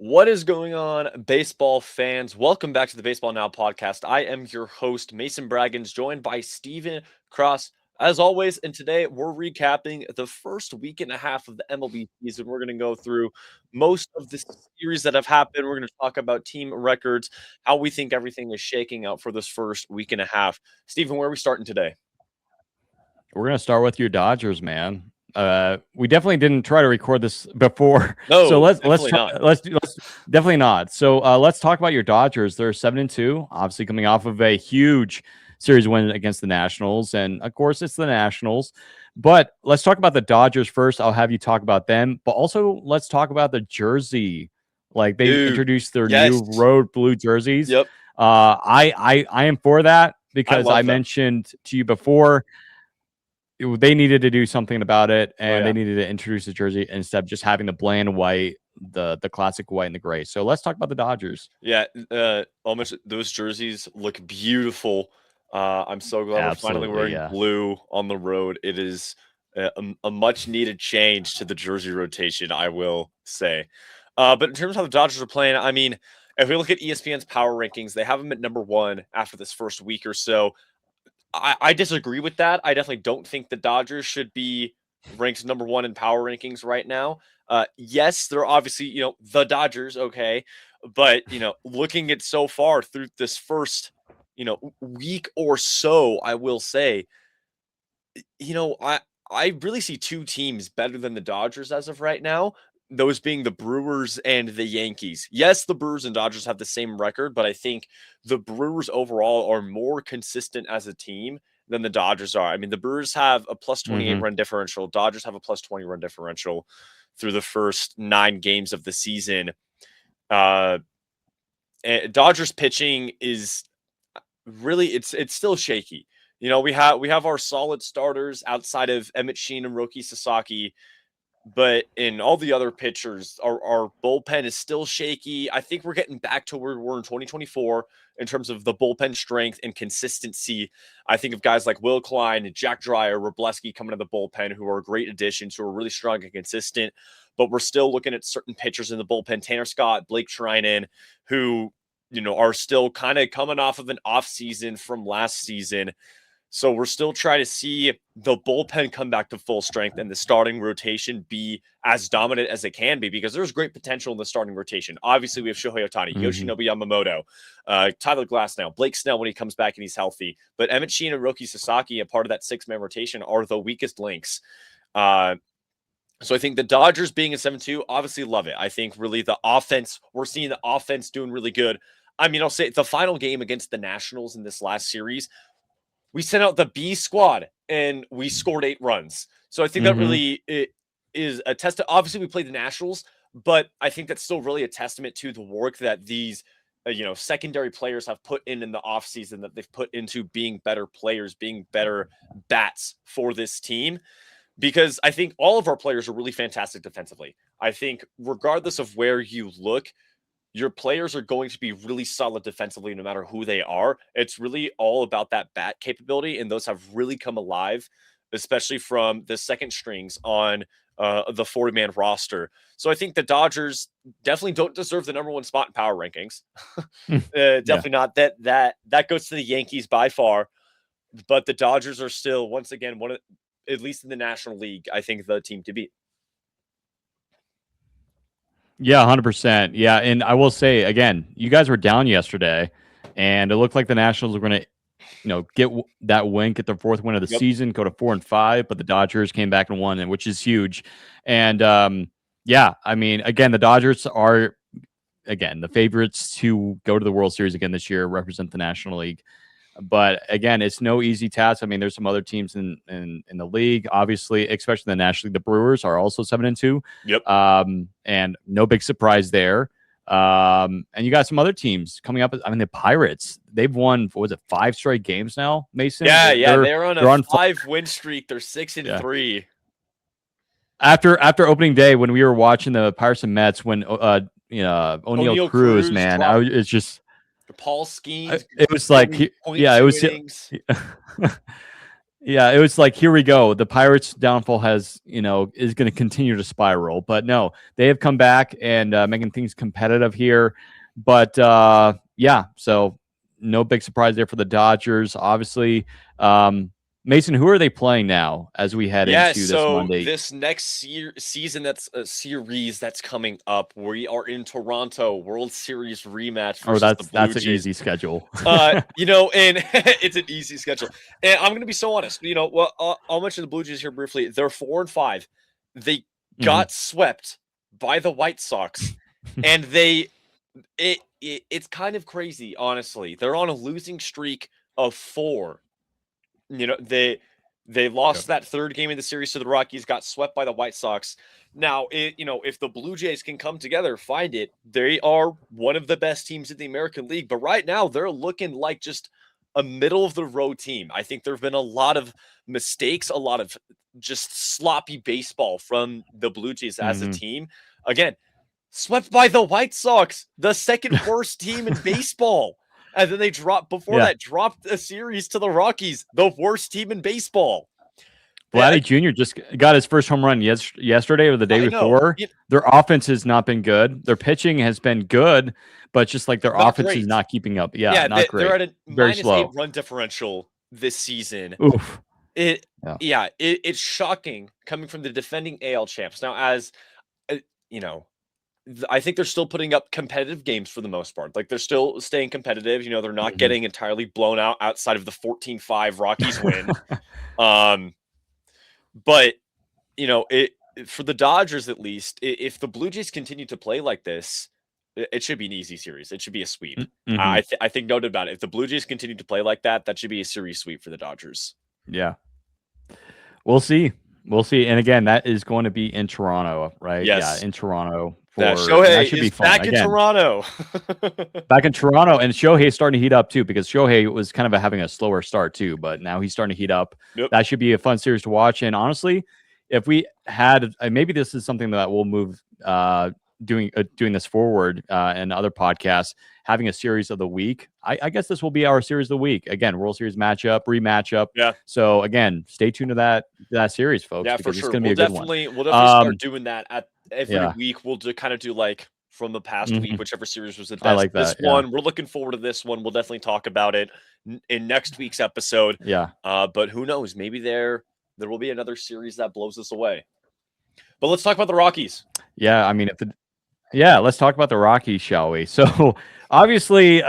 What is going on, baseball fans? Welcome back to the Baseball Now podcast. I am your host, Mason Braggins, joined by Steven Cross, as always. And today we're recapping the first week and a half of the MLB season. We're going to go through most of the series that have happened. We're going to talk about team records, how we think everything is shaking out for this first week and a half. Steven, where are we starting today? We're going to start with your Dodgers, man. We definitely didn't try to record this before. No, so let's definitely not. So let's talk about your Dodgers. They're 7-2, obviously coming off of a huge series win against the Nationals. And of course, it's the Nationals. But let's talk about the Dodgers first. I'll have you talk about them. But also, let's talk about the jersey. Like they introduced their new road blue jerseys. Yep. I am for that because I mentioned to you before they needed to do something about it, and they needed to introduce the jersey instead of just having the bland white, the classic white and the gray. So let's talk about the Dodgers. Yeah, almost those jerseys look beautiful. I'm so glad we're finally wearing blue on the road. It is a much needed change to the jersey rotation, I will say. But in terms of how the Dodgers are playing, I mean, if we look at ESPN's power rankings, they have them at number 1 after this first week or so. I disagree with that. I definitely don't think the Dodgers should be ranked number 1 in power rankings right now. Yes, they're obviously, the Dodgers, okay. But, looking at so far through this first, week or so, I will say, I really see 2 teams better than the Dodgers as of right now. Those being the Brewers and the Yankees. Yes, the Brewers and Dodgers have the same record, but I think the Brewers overall are more consistent as a team than the Dodgers are. I mean, the Brewers have a plus 28 run differential. Dodgers have a plus 20 run differential through the first 9 games of the season. And Dodgers pitching is really, it's still shaky. We have our solid starters outside of Emmett Sheen and Roki Sasaki. But in all the other pitchers, our bullpen is still shaky. I think we're getting back to where we were in 2024 in terms of the bullpen strength and consistency. I think of guys like Will Klein, Jack Dreyer, Wrobleski coming to the bullpen, who are great additions, who are really strong and consistent. But we're still looking at certain pitchers in the bullpen, Tanner Scott, Blake Treinen, who, are still kind of coming off of an off season from last season. So we're still trying to see the bullpen come back to full strength and the starting rotation be as dominant as it can be, because there's great potential in the starting rotation. Obviously, we have Shohei Ohtani, Yoshinobu Yamamoto, Tyler Glasnow, Blake Snell when he comes back and he's healthy. But Emmett Sheen and Roki Sasaki, a part of that 6-man rotation, are the weakest links. So I think the Dodgers being in 7-2, obviously love it. I think really the offense, we're seeing the offense doing really good. I mean, I'll say the final game against the Nationals in this last series, we sent out the B squad and we scored 8 runs. So I think that really is a test. Obviously, we played the Nationals, but I think that's still really a testament to the work that these, secondary players have put in the offseason, that they've put into being better players, being better bats for this team. Because I think all of our players are really fantastic defensively. I think regardless of where you look, your players are going to be really solid defensively no matter who they are. It's really all about that bat capability, and those have really come alive, especially from the second strings on the 40-man roster. So I think the Dodgers definitely don't deserve the number 1 spot in power rankings. Definitely not. That goes to the Yankees by far. But the Dodgers are still, once again, one of, at least in the National League, I think the team to beat. Yeah, 100%. Yeah, and I will say again, you guys were down yesterday, and it looked like the Nationals were going to, get that win, get their 4th win of the season, go to 4-5. But the Dodgers came back and won, which is huge. And I mean, again, the Dodgers are the favorites to go to the World Series again this year, represent the National League. But again, it's no easy task. I mean, there's some other teams in the league, obviously, especially the National League. The Brewers are also 7-2. Yep. And no big surprise there. And you got some other teams coming up. I mean, the Pirates, they've won, what was it, 5 straight games now, Mason? Yeah. They're on a 5-win streak. They're 6-3. After opening day, when we were watching the Pirates and Mets, when O'Neal Cruz, man, it's just Paul Skeens. It was like, it was. Yeah, it was like, here we go. The Pirates' downfall has, is going to continue to spiral. But no, they have come back and making things competitive here. But yeah, so no big surprise there for the Dodgers. Obviously, Mason, who are they playing now as we head Yeah, into this so Monday? this next season, that's a series that's coming up. We are in Toronto, World Series rematch Or versus the Blue that's an Jays. easy schedule. And it's an easy schedule. And I'm going to be so honest. Well, I'll mention the Blue Jays here briefly. They're 4-5. They Mhm. got swept by the White Sox, and it's kind of crazy, honestly. They're on a losing streak of 4. They Yep. lost that third game in the series to the Rockies, got swept by the White Sox. Now, if the Blue Jays can come together, find it, they are one of the best teams in the American League. But right now, they're looking like just a middle of the road team. I think there have been a lot of mistakes, a lot of just sloppy baseball from the Blue Jays as a Mhm. team. Again, swept by the White Sox, the second worst team in baseball. And then they Yeah. dropped a series to the Rockies, the worst team in baseball. Yeah, Vladdy Jr. just got his first home run yesterday or the day I know. before. Their offense has not been good. Their pitching has been good, but just like their Not offense is great. not keeping up. Yeah, Yeah, not they're great. at a Very -8 slow. run differential this season. Oof. It Yeah. yeah, it's shocking coming from the defending AL champs. Now, as uh, you know, I think they're still putting up competitive games for the most part. Like, they're still staying competitive. They're not Mhm. getting entirely blown out outside of the 14-5 Rockies win. Um, but it for the Dodgers at least, if the Blue Jays continue to play like this, it should be an easy series. It should be a sweep. Mhm. I think no doubt about it. If the Blue Jays continue to play like that, that should be a series sweep for the Dodgers. Yeah. We'll see. We'll see. And again, that is going to be in Toronto, right? Yeah, Yes, in Toronto that and that Shohei should be is fun. back in Again, Toronto. back in Toronto, and Shohei's starting to heat up too, because Shohei was kind of having a slower start too, but now he's starting to heat up. Yep. That should be a fun series to watch. And honestly, if we had maybe this is something that we'll move doing this forward and other podcasts, having a series of the week. I guess this will be our series of the week. Again, World Series rematch up. Yeah. So again, stay tuned to that series, folks, Yeah, for because it's sure. going to be a good one. We'll definitely start doing that at every Yeah. week. We'll kind of do like from the past week, Mhm. whichever series was the I best. like This that. Yeah. one, we're looking forward to this one. We'll definitely talk about it in next week's episode. Yeah. But who knows? Maybe there will be another series that blows us away. But let's talk about the Rockies. Yeah. I mean, let's talk about the Rockies, shall we? So obviously,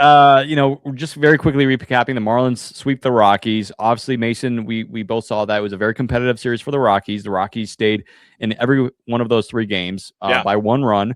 just very quickly recapping, the Marlins sweep the Rockies. Obviously, Mason, we both saw that it was a very competitive series for the Rockies. The Rockies stayed in every one of those 3 games Yeah. by 1 run.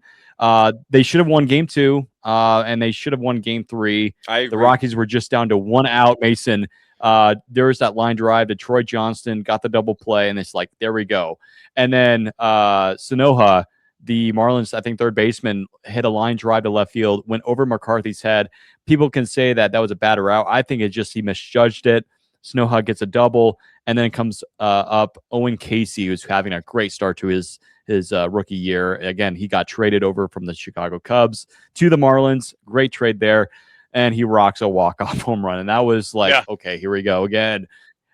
They should have won game 2, and they should have won game 3. I The agree. Rockies were just down to 1 out, Mason. There was that line drive to Troy Johnston, got the double play, and it's like, there we go. And then Sanoja, the Marlins, I think, third baseman, hit a line drive to left field, went over McCarthy's head. People can say that was a bad route. I think it's just he misjudged it. Sanoja gets a double, and then comes up Owen Casey, who's having a great start to his rookie year. Again, he got traded over from the Chicago Cubs to the Marlins. Great trade there. And he rocks a walk-off home run. And that was like, okay, here we go again.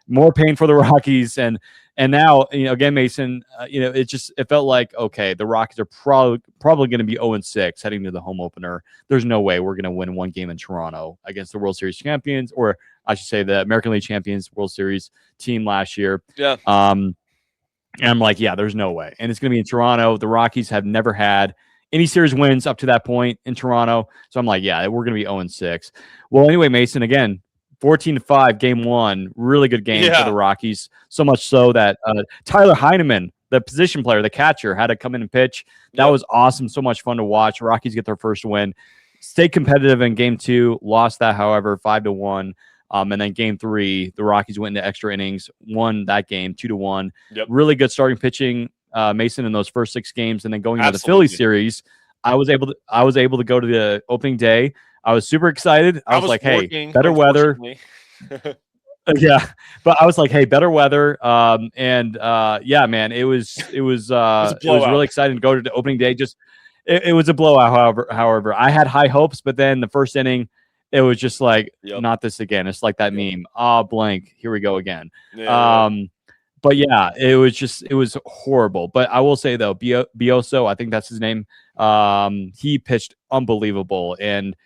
More pain for the Rockies. And now, again, Mason, it felt like, okay, the Rockies are probably going to be 0-6 heading to the home opener. There's no way we're going to win 1 game in Toronto against the World Series champions, or I should say the American League champions World Series team last year. Yeah. And I'm like, yeah, there's no way. And it's going to be in Toronto. The Rockies have never had any series wins up to that point in Toronto. So I'm like, yeah, we're going to be 0-6. Well, anyway, Mason, again, 14-5, game 1, really good game for the Rockies. So much so that Tyler Heineman, the position player, the catcher, had to come in and pitch. That was awesome. So much fun to watch. Rockies get their first win. Stay competitive in game 2. Lost that, however, 5-1. And then game 3, the Rockies went into extra innings, won that game 2-1. Yep. Really good starting pitching, Mason, in those first 6 games. And then going into the Philly series, I was able to go to the opening day. I was super excited. I was like, hey, better weather. Yeah, but I was like, hey, better weather. Yeah, man, it was really exciting to go to the opening day. Just it was a blowout. However, I had high hopes, but then the first inning, it was just like, Yep. not this again. It's like that Yep. meme. Ah, blank. Here we go again. Yeah. But yeah, it was horrible. But I will say though, Bioso, I think that's his name. He pitched unbelievable and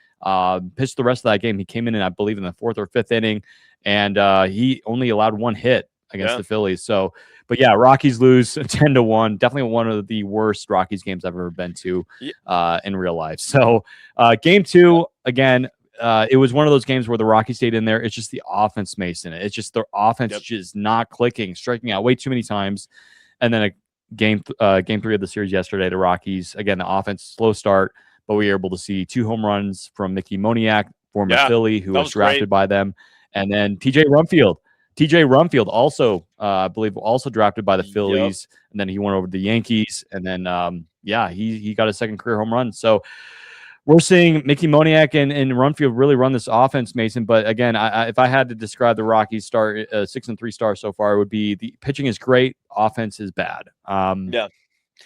pitched the rest of that game. He came in, I believe, in the fourth or fifth inning, and he only allowed one hit against Yeah. the Phillies. So, but yeah, Rockies lose 10-1. Definitely one of the worst Rockies games I've ever been to in real life. So, game two, again, it was one of those games where the Rockies stayed in there. It's just the offense, Mason. It's just their offense just not clicking, striking out way too many times. And then game three of the series yesterday, the Rockies, again, the offense, slow start, but we were able to see 2 home runs from Mickey Moniak, former Philly, who was drafted by them. And then TJ Rumfield also, I believe, also drafted by the Phillies. And then he went over to the Yankees. And then, he got a second career home run. So we're seeing Mickey Moniak and Rumfield really run this offense, Mason. But again, if I had to describe the Rockies' start 6-3 star so far, it would be the pitching is great, offense is bad. And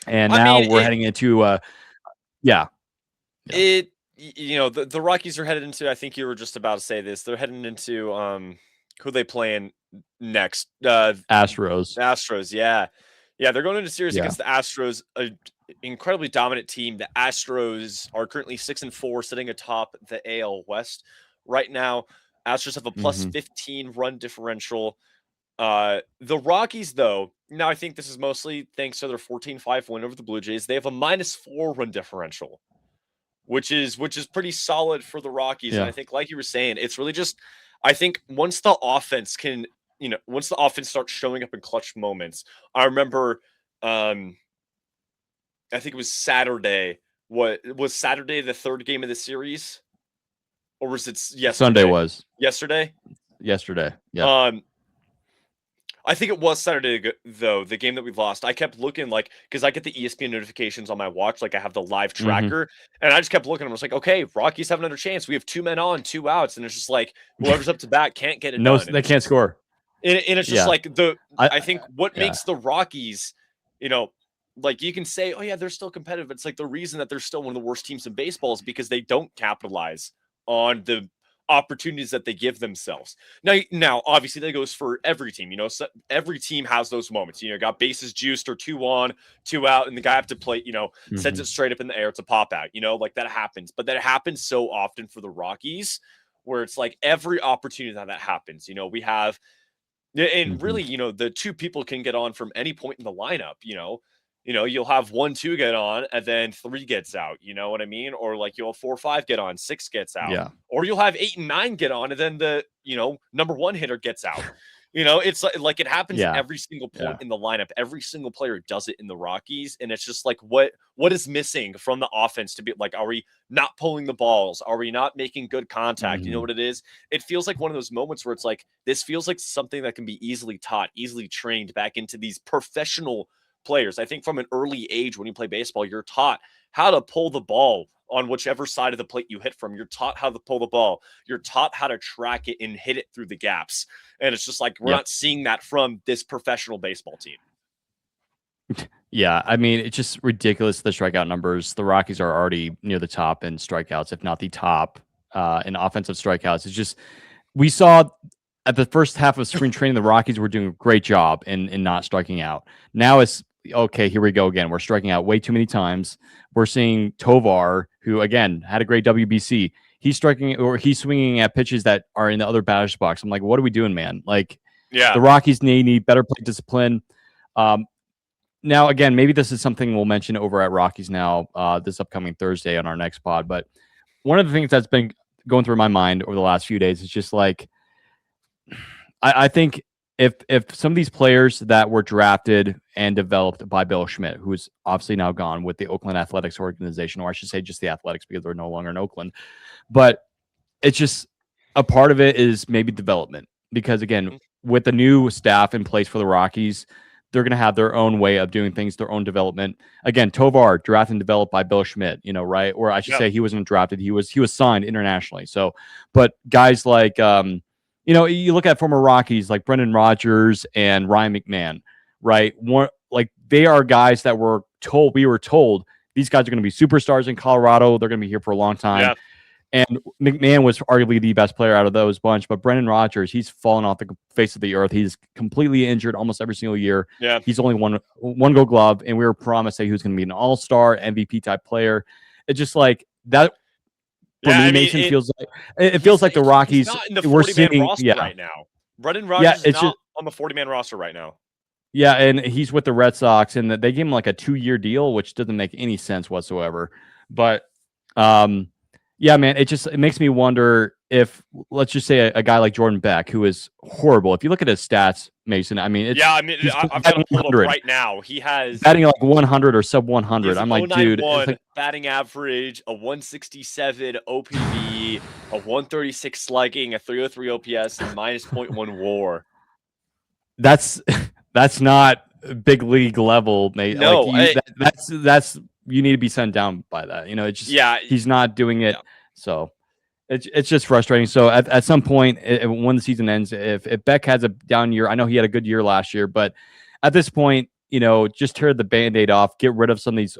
now we're heading into the Rockies are headed into, I think you were just about to say this, they're heading into who they playing next? Astros. Yeah, they're going into series against the Astros, an incredibly dominant team. The Astros are currently 6-4, sitting atop the AL West right now. Astros have a plus 15 run differential. The Rockies, though, now I think this is mostly thanks to their 14-5 win over the Blue Jays. They have a -4 run differential, which is pretty solid for the Rockies. And I think, like you were saying, it's really just, I think once the offense starts showing up in clutch moments. I remember, I think it was Saturday. What was Saturday, the third game of the series? Or was it yesterday? Sunday was. Yesterday? Yeah. I think it was Saturday, though, the game that we lost. I kept looking, because I get the ESPN notifications on my watch, I have the live tracker, and I just kept looking. I was like, okay, Rockies have another chance. We have 2 men on, 2 outs, and it's just like whoever's up to bat can't get it no, done. They can't score. And it's just I think what makes the Rockies, you can say, oh yeah, they're still competitive. It's like the reason that they're still one of the worst teams in baseball is because they don't capitalize on the opportunities that they give themselves. Now, obviously that goes for every team. So every team has those moments. Got bases juiced or 2 on, 2 out, and the guy have to play. Sends it straight up in the air. It's a pop out. That happens. But that happens so often for the Rockies, where it's like every opportunity that happens. We have, and really, the 2 people can get on from any point in the lineup. You'll have 1, 2 get on, and then 3 gets out. You know what I mean? Or you'll have 4 or 5 get on, 6 gets out. Yeah. Or you'll have 8 and 9 get on, and then the number 1 hitter gets out. It's like it happens at every single point in the lineup. Every single player does it in the Rockies, and it's just what is missing from the offense to be are we not pulling the balls? Are we not making good contact? You know what it is? It feels like one of those moments where it's this feels like something that can be easily taught, easily trained back into these professional players. I think from an early age when you play baseball, you're taught how to pull the ball on whichever side of the plate you hit from. You're taught how to pull the ball. You're taught how to track it and hit it through the gaps. And it's just we're not seeing that from this professional baseball team. Yeah, I mean, it's just ridiculous, the strikeout numbers. The Rockies are already near the top in strikeouts, if not the top in offensive strikeouts. It's just, we saw at the first half of spring training, the Rockies were doing a great job in not striking out. Now it's, okay, here we go again. We're striking out way too many times. We're seeing Tovar, who, again, had a great WBC. He's swinging at pitches that are in the other batter's box. I'm like, what are we doing, man? The Rockies need better play discipline. Now, again, maybe this is something we'll mention over at Rockies Now this upcoming Thursday on our next pod. But one of the things that's been going through my mind over the last few days is just I think if some of these players that were drafted and developed by Bill Schmidt, who's obviously now gone with the Oakland Athletics organization, or I should say just the Athletics because they're no longer in Oakland, but it's just a part of it is maybe development. Because again, with the new staff in place for the Rockies, they're going to have their own way of doing things, their own development. Again, Tovar, drafted and developed by Bill Schmidt, right? Or I should say he wasn't drafted. He was signed internationally. So, but guys like, you look at former Rockies like Brendan Rodgers and Ryan McMahon, right? They are guys that we were told these guys are going to be superstars in Colorado. They're going to be here for a long time. Yeah. And McMahon was arguably the best player out of those bunch, but Brendan Rodgers, he's fallen off the face of the earth. He's completely injured almost every single year. Yeah. He's only one Gold Glove, and we were promised that he was going to be an all-star MVP type player. It's just like that. For me, Mason feels like it feels like the Rockies. He's not in the 40-man roster right now. Brendan Rodgers is not on the 40-man roster right now. Yeah, and he's with the Red Sox, and they gave him like a 2-year deal, which doesn't make any sense whatsoever. But yeah, man, it makes me wonder if, let's just say, a guy like Jordan Beck, who is horrible. If you look at his stats, Mason, I mean, I'm got to pull up right now. He has batting like 100 or sub 100. I'm like, dude, it's like, batting average, a 167 OPB, a 136 slugging, a 303 OPS, and minus 0.1 WAR. That's not big league level, mate. No, like that's you need to be sent down by that. You know, it's just he's not doing it. Yeah. So it's just frustrating. So at some point, when the season ends, if Beck has a down year, I know he had a good year last year, but at this point, you know, just tear the Band-Aid off, get rid of some of these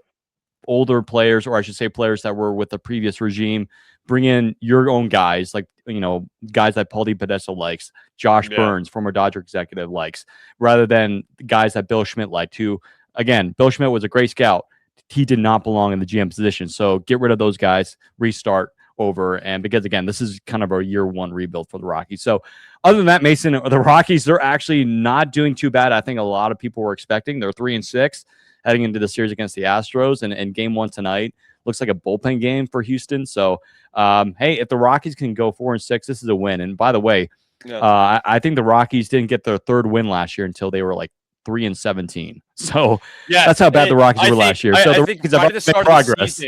older players, or I should say players that were with the previous regime, bring in your own guys, like, you know, guys that Paulie Podesta likes, Josh Burns, former Dodger executive, likes, rather than guys that Bill Schmidt liked, who, again, Bill Schmidt was a great scout. He did not belong in the GM position. So get rid of those guys, restart over. And because, again, this is kind of a year one rebuild for the Rockies. So other than that, Mason, the Rockies, they're actually not doing too bad. I think a lot of people were expecting. They're 3-6 heading into the series against the Astros. And game one tonight looks like a bullpen game for Houston. So, hey, if the Rockies can go 4-6, this is a win. And by the way, I think the Rockies didn't get their third win last year until they were like 3-17. So that's how bad the Rockies were last year. So the Rockies have made progress.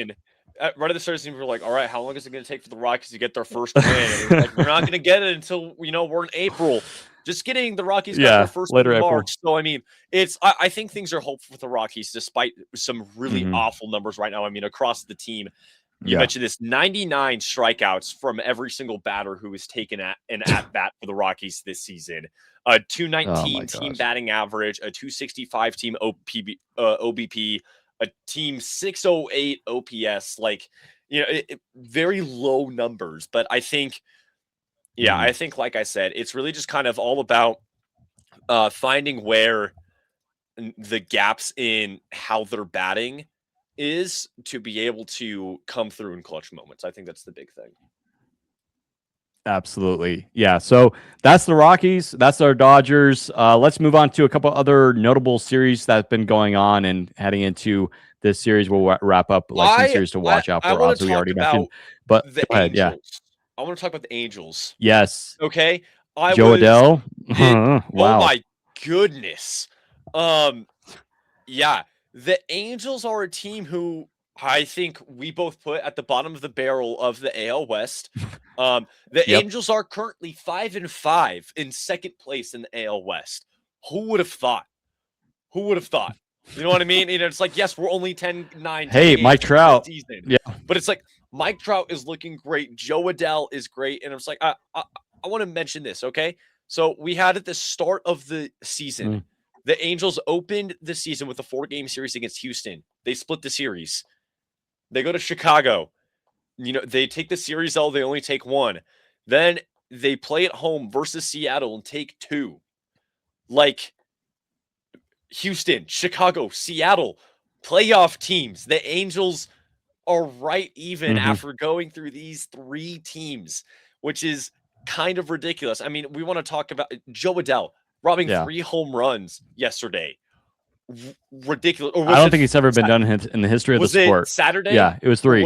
Right at the start of the season, we were like, all right, how long is it going to take for the Rockies to get their first win? And like, we're not going to get it until, you know, we're in April. Just kidding. The Rockies got their first win in March. So, I mean, I think things are hopeful for the Rockies, despite some really awful numbers right now. I mean, across the team. You mentioned this 99 strikeouts from every single batter who has taken an at-bat for the Rockies this season. A 219 team batting average, a 265 team OBP, a team 608 OPS. Like, you know, very low numbers. But I think, I think, like I said, it's really just kind of all about finding where the gaps in how they're batting is to be able to come through in clutch moments. I think that's the big thing. Absolutely. Yeah. So that's the Rockies. That's our Dodgers. Let's move on to a couple other notable series that have been going on, and heading into this series, we'll wrap up like some series to watch out for. Obviously, we already mentioned, but go ahead. Yeah. I want to talk about the Angels. Yes. Okay. Joe Adell. Wow. Oh my goodness. Yeah. The Angels are a team who I think we both put at the bottom of the barrel of the AL West. The Angels are currently 5-5 in second place in the AL West. Who would have thought? Who would have thought? You know what I mean? You know, it's like, yes, we're only 10-9. Hey, Mike Trout. Yeah. But it's like Mike Trout is looking great. Joe Adell is great. And it's like, I want to mention this, okay? So we had at the start of the season, the Angels opened the season with a 4-game series against Houston. They split the series. They go to Chicago. You know, they take the series L. They only take 1. Then they play at home versus Seattle and take 2. Like, Houston, Chicago, Seattle, playoff teams. The Angels are right even after going through these 3 teams, which is kind of ridiculous. I mean, we want to talk about Joe Adell robbing 3 home runs yesterday. Ridiculous. Or I don't think it's ever been done in the history of the sport. Was it Saturday? Yeah, it was 3.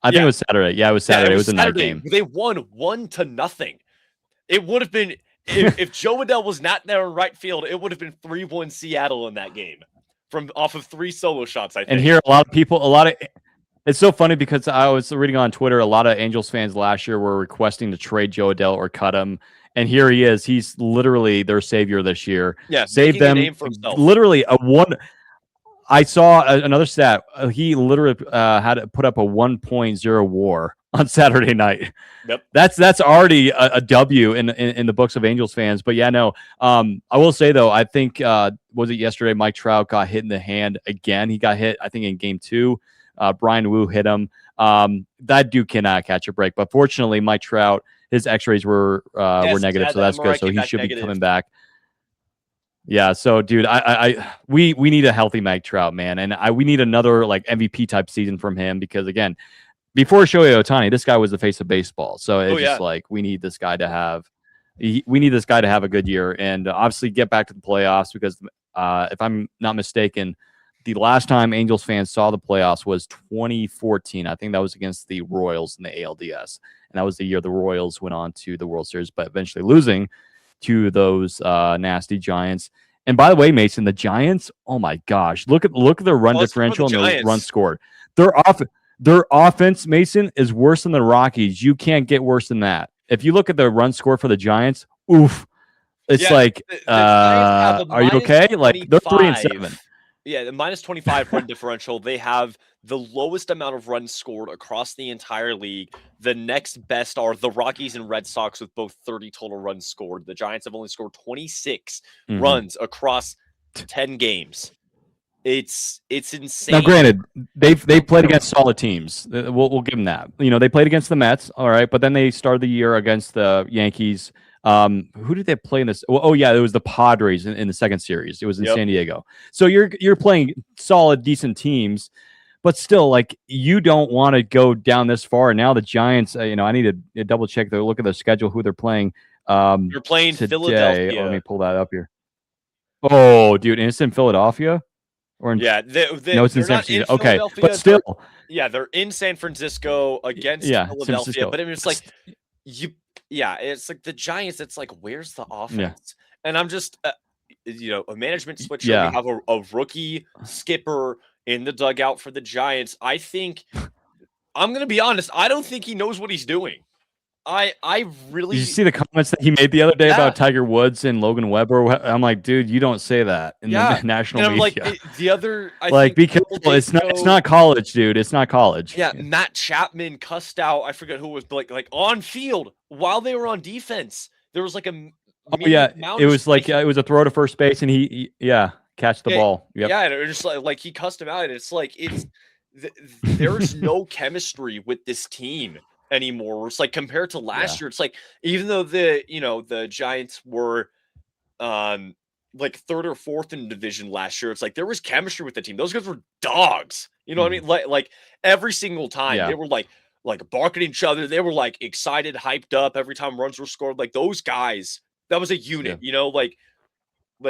I think it was Saturday. Yeah, it was Saturday. It was a night game. They won 1-0. It would have been if Joe Adell was not there in right field, it would have been 3-1 Seattle in that game off of 3 solo shots, I think. And here, it's so funny because I was reading on Twitter, a lot of Angels fans last year were requesting to trade Joe Adell or cut him. And here he is. He's literally their savior this year. Yeah, saved them. Literally a 1. I saw another stat. He literally had to put up a 1.0 WAR on Saturday night. Yep. That's already a W in the books of Angels fans. But yeah, no. I will say though, I think was it yesterday? Mike Trout got hit in the hand again. He got hit, I think, in game 2. Brian Wu hit him. That dude cannot catch a break. But fortunately, Mike Trout, his X-rays were Yes, negative, yeah, so the that's MRI good. So came he back should be coming negative. back. Yeah, so dude, we need a healthy Mike Trout, man, and we need another like MVP type season from him because again, before Shohei Ohtani, this guy was the face of baseball. So Oh it's just yeah. like we need this guy to have we need this guy to have a good year and obviously get back to the playoffs because if I'm not mistaken, the last time Angels fans saw the playoffs was 2014. I think that was against the Royals in the ALDS, and that was the year the Royals went on to the World Series, but eventually losing to those nasty Giants. And by the way, Mason, the Giants, oh my gosh, look at their run Well, let's talk about the differential and their run Giants. scored. Their offense, Mason, is worse than the Rockies. You can't get worse than that. If you look at the run score for the Giants, oof. It's Yeah, like, the Giants have a are you okay? Like they're 3-7. -25. Yeah, the -25 run differential. They have the lowest amount of runs scored across the entire league. The next best are the Rockies and Red Sox with both 30 total runs scored. The Giants have only scored 26 Mm-hmm. runs across 10 games. It's Now, insane. granted, they played against solid teams. We'll give them that. They played against the Mets, all right, but then they started the year against the Yankees. Who did they play in this? Oh yeah, it was the Padres in the second series. It was in Yep. San Diego. So you're playing solid, decent teams, but still, like you don't want to go down this far. And now the Giants, I need to double check. Look at their schedule, who they're playing You're playing today. Oh, let me Philadelphia. pull that up here. Oh, dude, and it's in Philadelphia. Or in, Yeah, no, it's in they're San not in Francisco. Okay, but Philadelphia. still, They're in San Francisco against yeah, San Philadelphia. Francisco. But I mean, it's like you, yeah, it's like the Giants. It's like, where's the Yeah, offense? And I'm just, a management switch here. We yeah. have a rookie skipper in the dugout for the Giants. I think I'm gonna be honest. I don't think he knows what he's doing. I Did you really, see the comments that he made the other day yeah. about Tiger Woods and Logan Webber? I'm like, dude, you don't say that in the Yeah, national and I'm like, media. the other, I Like, think be a couple careful. days It's ago, not college, dude. It's not college. yeah, Yeah. Matt Chapman cussed out, I forget who it was, but like on field while they were on defense. There was like a Oh mini yeah, mound it or was like like it was a throw to first base, and yeah, catch the yeah, ball. Yep. yeah, and it was just like he cussed him out, and it's like th- there's no chemistry with this team anymore. It's like compared to Yeah. last year, it's like even though the Giants were like third or fourth in division last year, it's like there was chemistry with the team. Those guys were dogs. You know what I Mhm. mean? Like every single time Yeah. they were like barking at each other. They were like excited, hyped up every time runs were scored. Like those guys, that was a Yeah. unit, like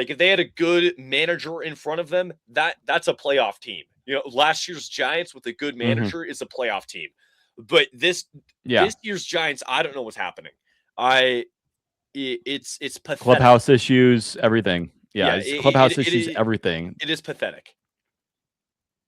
if they had a good manager in front of them, that's a playoff team. Last year's Giants with a good Hmm. manager is a playoff team. But this Yeah. this year's Giants, I don't know what's happening. I it's pathetic. Clubhouse issues, everything. Yeah, Yeah, it's clubhouse issues, it everything. it is pathetic.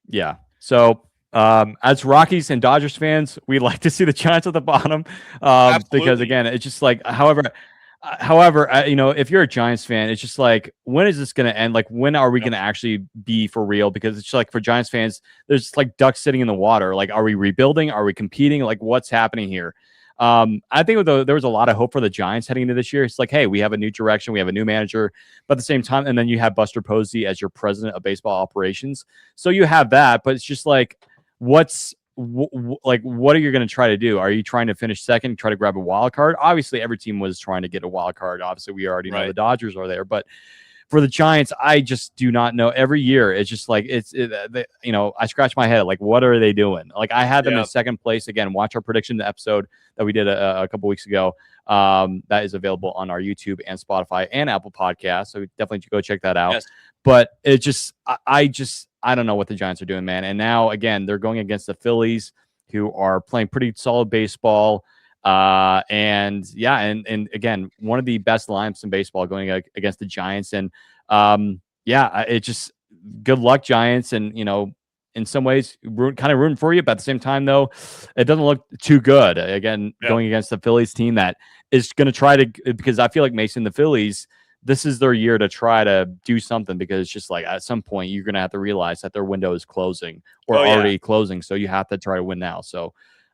Yeah. So, as Rockies and Dodgers fans, we like to see the Giants at the bottom, because Absolutely. again, it's just like, if you're a Giants fan, it's just like, when is this going to end? Like, when are we Yep. going to actually be for real? Because it's just like for Giants fans, there's just like ducks sitting in the water. Like, are we rebuilding? Are we competing? Like, what's happening here? I think there was a lot of hope for the Giants heading into this year. It's like, hey, we have a new direction, we have a new manager, but at the same time, and then you have Buster Posey as your president of baseball operations. So you have that, but it's just like, what are you going to try to do? Are you trying to finish second, try to grab a wild card? Obviously, every team was trying to get a wild card. Obviously, we already know the Right. Dodgers are there, but for the Giants, I just do not know. Every year, it's just like I scratch my head. Like, what are they doing? Like, I had them in Yeah. second place. Again, watch our prediction episode that we did a couple weeks ago. That is available on our YouTube and Spotify and Apple Podcasts. So definitely go check that out. Yes. But it just, I don't know what the Giants are doing, man. And now again, they're going against the Phillies, who are playing pretty solid baseball. And again, one of the best lineups in baseball going against the Giants. And it just, good luck, Giants. And in some ways, kind of rooting for you, but at the same time, though, it doesn't look too good. Again, Yeah. going against the Phillies team that is going to try to, because I feel like Mason, the Phillies, this is their year to try to do something, because it's just like at some point you're going to have to realize that their window is closing or Oh, yeah. already closing. So you have to try to win now. So,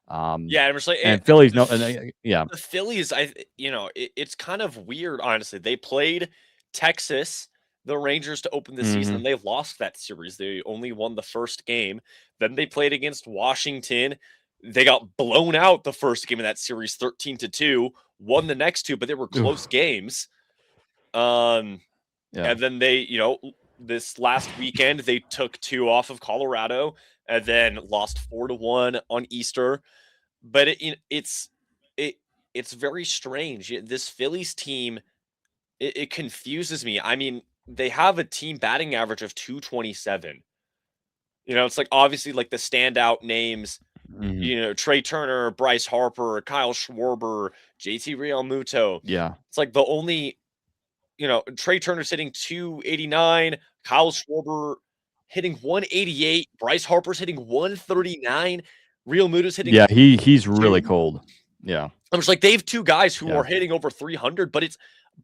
Yeah, I'm just like, and Phillies, yeah. the Phillies, it's kind of weird, honestly. They played Texas, the Rangers, to open the season, Hmm. and they lost that series. They only won the first game. Then they played against Washington. They got blown out the first game of that series 13-2, won the next two, but they were close Oof. games. And Yeah. then they, this last weekend they took 2 off of Colorado and then lost 4-1 on Easter. But it it's very strange. This Phillies team, it confuses me. I mean, they have a team batting average of 227. It's like obviously like the standout names, Mhm. Trey Turner, Bryce Harper, Kyle Schwarber, JT Realmuto. Yeah. It's like the only, Trey Turner's hitting 289, Kyle Schwarber hitting 188, Bryce Harper's hitting 139, Realmuto's hitting Yeah, he's really 2. cold. Yeah. I'm just like, they have 2 guys who Yeah. are hitting over 300, but it's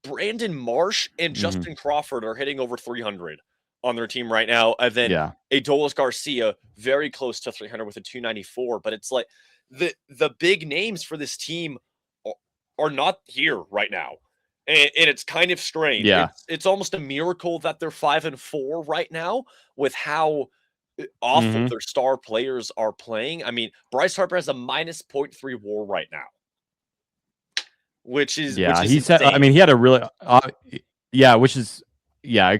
Brandon Marsh and Mhm. Justin Crawford are hitting over 300 on their team right now. And then Yeah. Adolis Garcia, very close to 300 with a 294. But it's like the big names for this team are not here right now. And it's kind of strange. Yeah. It's almost a miracle that they're 5-4 right now with how awful Mhm. their star players are playing. I mean, Bryce Harper has a minus -0.3 WAR right now, which Yeah, is he said. I mean, insane. he had a really, yeah, which is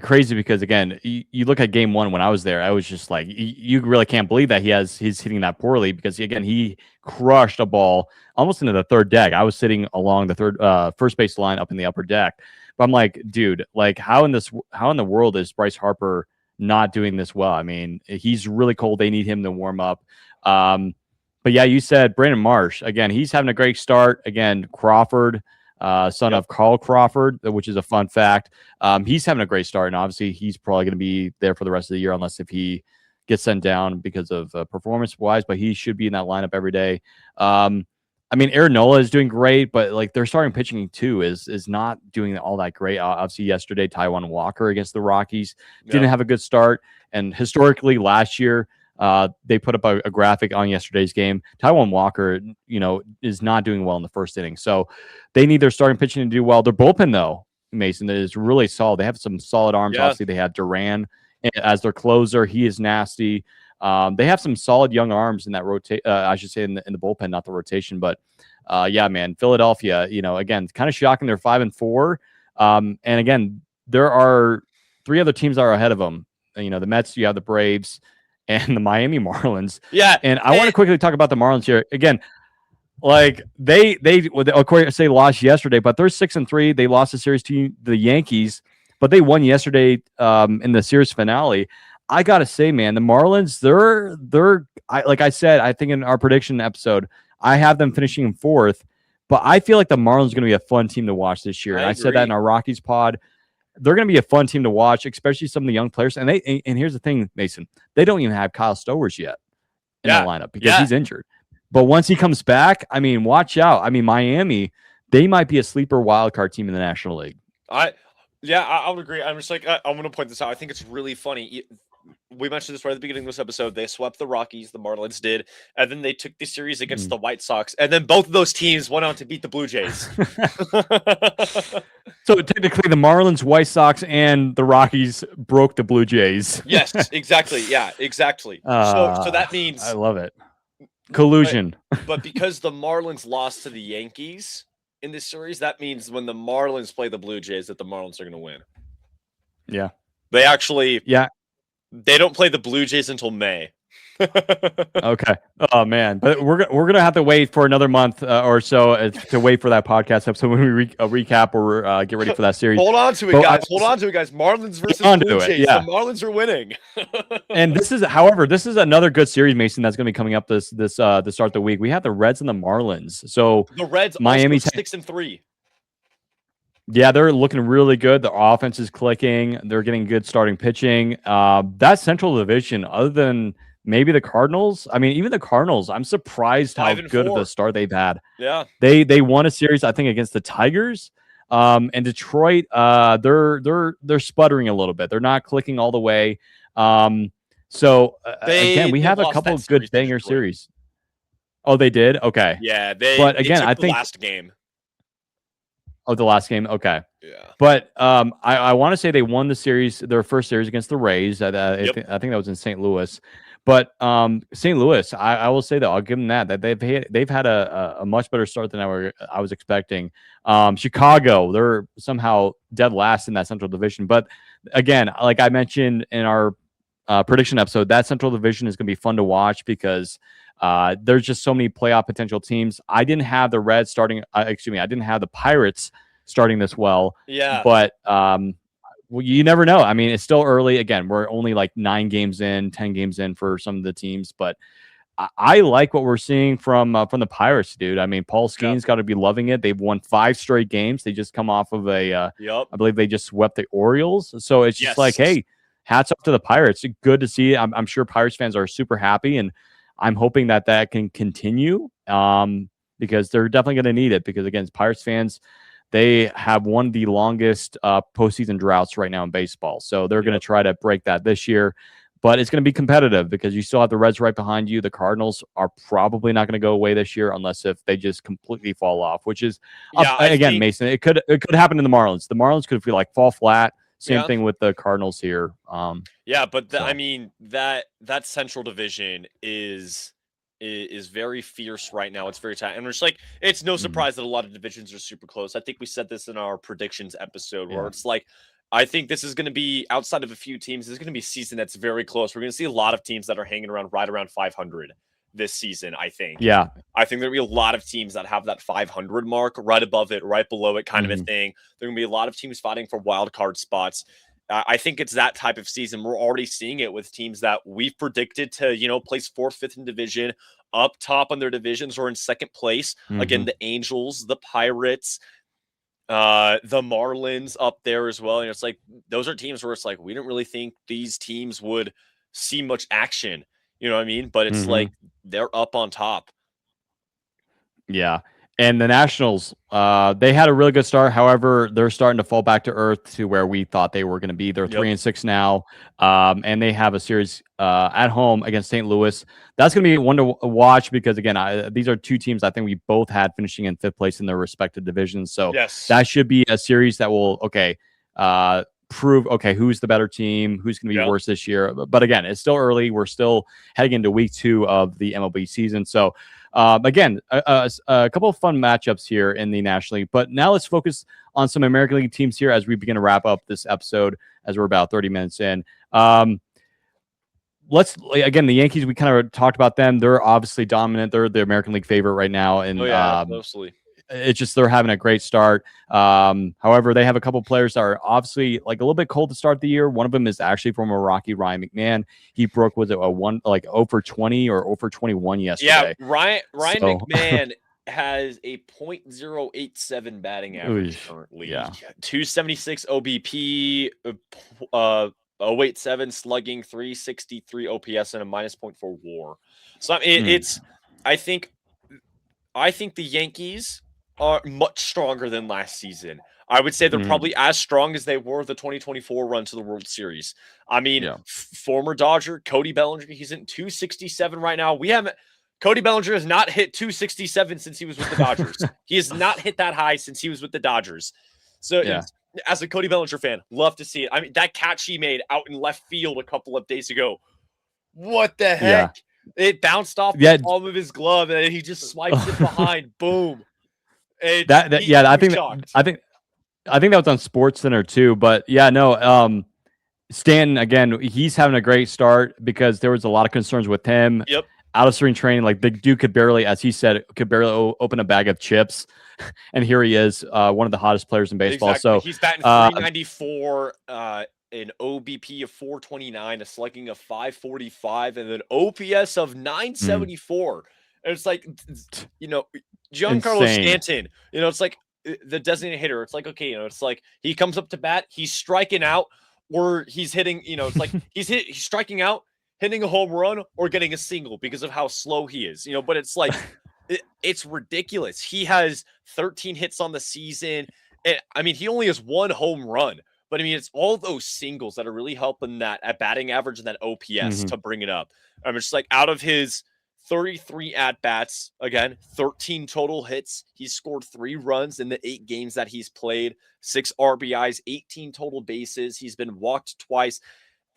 crazy because again, you look at game one when I was there, I was just like, you really can't believe that he's hitting that poorly because again, he crushed a ball almost into the third deck. I was sitting along the first base line up in the upper deck, but I'm like, dude, like how in the world is Bryce Harper not doing this well? I mean, he's really cold. They need him to warm up. Um, but yeah, you said Brandon Marsh again. He's having a great start. Again, Crawford, son Yep. of Carl Crawford, which is a fun fact. He's having a great start, and obviously he's probably going to be there for the rest of the year, unless if he gets sent down because of performance wise. But he should be in that lineup every day. I mean, Aaron Nola is doing great, but like their starting pitching too is not doing all that great. Obviously, yesterday Taijuan Walker against the Rockies didn't Yep. have a good start, and historically last year. They put up a graphic on yesterday's game. Taijuan Walker, is not doing well in the first inning. So they need their starting pitching to do well. Their bullpen, though, Mason, is really solid. They have some solid arms. Yeah. Obviously, they have Duran as their closer. He is nasty. They have some solid young arms in that rotate. I should say in the bullpen, not the rotation. But yeah, man, Philadelphia. Again, kind of shocking. They're 5-4. And again, there are 3 other teams that are ahead of them. The Mets. You have the Braves and the Miami Marlins. Yeah. And I want to quickly talk about the Marlins here again. Like they of course say lost yesterday, but they're 6-3. They lost the series to the Yankees, but they won yesterday in the series finale. I gotta say, man, the Marlins, like I said, I think in our prediction episode, I have them finishing in 4th, but I feel like the Marlins are gonna be a fun team to watch this year. I And I said that in agree. our Rockies pod. They're going to be a fun team to watch, especially some of the young players. And here's the thing, Mason, they don't even have Kyle Stowers yet in the Yeah. lineup because Yeah. he's injured. But once he comes back, I mean, watch out. I mean, Miami, they might be a sleeper wild card team in the National League. I would agree. I'm just like, I'm going to point this out. I think it's really funny. We mentioned this right at the beginning of this episode. They swept the Rockies, the Marlins did, and then they took the series against the White Sox, and then both of those teams went on to beat the Blue Jays. So technically, the Marlins, White Sox, and the Rockies broke the Blue Jays. Yes, exactly. Yeah, exactly. So that means I love it. Collusion. But because the Marlins lost to the Yankees in this series, that means when the Marlins play the Blue Jays, that the Marlins are going to win. Yeah. They actually, Yeah. they don't play the Blue Jays until May. Okay. Oh man, but we're gonna have to wait for another month or so to wait for that podcast episode when we recap or get ready for that series. Hold on to it, But guys. Hold on to it, guys. Marlins versus Blue Jays. Yeah. The Marlins are winning. And this is another good series, Mason. That's going to be coming up this to start of the week. We have the Reds and the Marlins. So the Reds, Miami 6-3. Yeah, they're looking really good. The offense is clicking. They're getting good starting pitching. That Central Division, other than maybe the Cardinals, I mean, even the Cardinals, I'm surprised how good of 5-4. a start they've had. Yeah, they won a series, I think, against the Tigers. And Detroit, they're sputtering a little bit. They're not clicking all the way. So again, we have a couple of good banger series. Oh, they did? Okay. Yeah, but again, took I the think last game. Oh, the last game. Okay. Yeah. But I want to say they won the series, their first series against the Rays. I think that was in St. Louis. But St. Louis, I will say that I'll give them that they've had a much better start than I was expecting. Chicago, they're somehow dead last in that Central Division. But again, like I mentioned in our prediction episode, that Central Division is going to be fun to watch because there's just so many playoff potential teams. I didn't have the Reds starting. Excuse me, I didn't have the Pirates starting this well. Yeah. But well, you never know. I mean, it's still early. Again, we're only like 9 games in, 10 games in for some of the teams, but I like what we're seeing from the Pirates, dude. I mean, Paul Skeens got to be loving it. They've won 5 straight games. They just come off of I believe they just swept the Orioles. So it's just like, hey, hats off to the Pirates. Good to see. I'm sure Pirates fans are super happy, and I'm hoping that can continue because they're definitely going to need it. Because again, Pirates fans, they have one of the longest postseason droughts right now in baseball. So they're going to try to break that this year. But it's going to be competitive because you still have the Reds right behind you. The Cardinals are probably not going to go away this year unless if they just completely fall off, which is, again, Mason, it could happen to the Marlins. The Marlins could fall flat. Same thing with the Cardinals here. But I mean, that Central Division is very fierce right now. It's very tight. And it's like, it's no surprise that a lot of divisions are super close. I think we said this in our predictions episode where it's like, I think this is going to be, outside of a few teams, this is going to be a season that's very close. We're going to see a lot of teams that are hanging around right around 500 this season, I think. Yeah. I think there'll be a lot of teams that have that 500 mark right above it, right below it, kind of a thing. There are going to be a lot of teams fighting for wild card spots. I think it's that type of season. We're already seeing it with teams that we've predicted to, place 4th, 5th in division, up top on their divisions or in second place. Again, the Angels, the Pirates, the Marlins up there as well. And it's like, those are teams where it's like, we didn't really think these teams would see much action. You know what I mean? But it's like, they're up on top. Yeah. And the Nationals, they had a really good start. However, they're starting to fall back to earth to where we thought they were going to be. They're 3-6 now, and they have a series at home against St. Louis. That's going to be one to watch because, again, these are 2 teams I think we both had finishing in 5th place in their respective divisions. So that should be a series that will, prove, who's the better team, who's going to be worse this year. But again, it's still early. We're still heading into week 2 of the MLB season. So, again, a couple of fun matchups here in the National League. But now let's focus on some American League teams here as we begin to wrap up this episode as we're about 30 minutes in. The Yankees, we kind of talked about them. They're obviously dominant. They're the American League favorite right now. And mostly. It's just they're having a great start. However, they have a couple players that are obviously like a little bit cold to start the year. One of them is actually from Milwaukee, Ryan McMahon. He broke, was it a 0 for 20 or 0 for 21 yesterday? Yeah, Ryan McMahon has a .087 batting average currently. Yeah. 276 OBP, 087 slugging, 363 OPS, and a -0.4 WAR. So I mean, I think the Yankees are much stronger than last season. I would say they're probably as strong as they were the 2024 run to the World Series. I mean, former Dodger, Cody Bellinger, he's in 267 right now. Cody Bellinger has not hit 267 since he was with the Dodgers. He has not hit that high since he was with the Dodgers. So as a Cody Bellinger fan, love to see it. I mean, that catch he made out in left field a couple of days ago. What the heck? It bounced off the palm of his glove, and he just swipes it behind. Boom! I think that was on Sports Center too. But Stanton again, he's having a great start because there was a lot of concerns with him. Out of spring training, like the dude could barely, as he said, open a bag of chips, and here he is, one of the hottest players in baseball. Exactly. So he's batting 394. An OBP of 429, a slugging of 545, and an OPS of 974. And it's like, Giancarlo Stanton, it's like the designated hitter. It's like, it's like he comes up to bat, he's striking out, or he's hitting, it's like he's striking out, hitting a home run, or getting a single because of how slow he is, but it's like, it's ridiculous. He has 13 hits on the season. And I mean, he only has 1 home run. But I mean, it's all those singles that are really helping that at batting average and that OPS to bring it up. I mean, it's like out of his 33 at-bats, again, 13 total hits. He's scored 3 runs in the 8 games that he's played, 6 RBIs, 18 total bases. He's been walked twice.